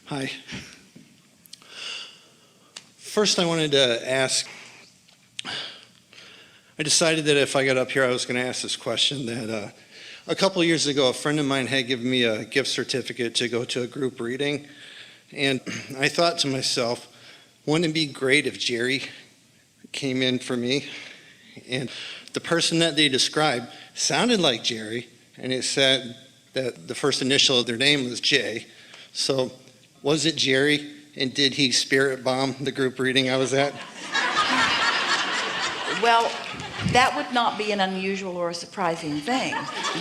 Hi. First, I wanted to ask, I decided that if I got up here, I was going to ask this question that a couple years ago, a friend of mine had given me a gift certificate to go to a group reading. And I thought to myself, wouldn't it be great if Jerry came in for me? And the person that they described sounded like Jerry, and it said that the first initial of their name was J. So was it Jerry, and did he spirit bomb the group reading I was at? Well, that would not be an unusual or a surprising thing,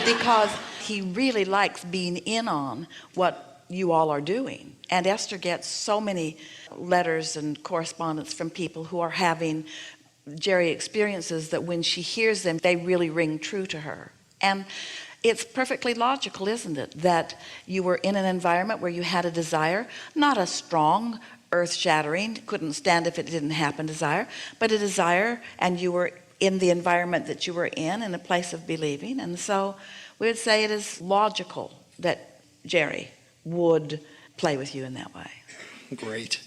because he really likes being in on what you all are doing. And Esther gets so many letters and correspondence from people who are having Jerry experiences that when she hears them, they really ring true to her. And it's perfectly logical, isn't it, that you were in an environment where you had a desire, not a strong, earth-shattering, couldn't stand if it didn't happen desire, but a desire, and you were in the environment that you were in a place of believing. And so we would say it is logical that Jerry would play with you in that way. Great.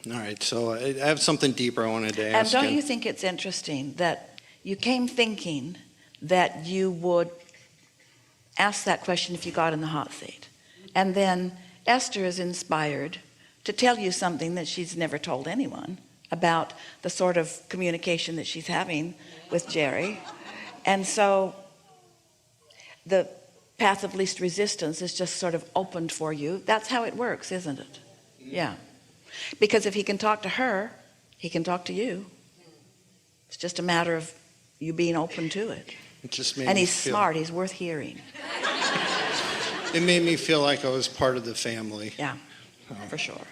All right, so I have something deeper I wanted to ask. And don't you think it's interesting that you came thinking that you would ask that question if you got in the hot seat, and then Esther is inspired to tell you something that she's never told anyone about the sort of communication that she's having with Jerry. And so the path of least resistance is just sort of opened for you. That's how it works, isn't it? Yeah. Because if he can talk to her, he can talk to you. It's just a matter of you being open to it. It just made and me he's feel, smart. He's worth hearing. It made me feel like I was part of the family. Yeah, for sure.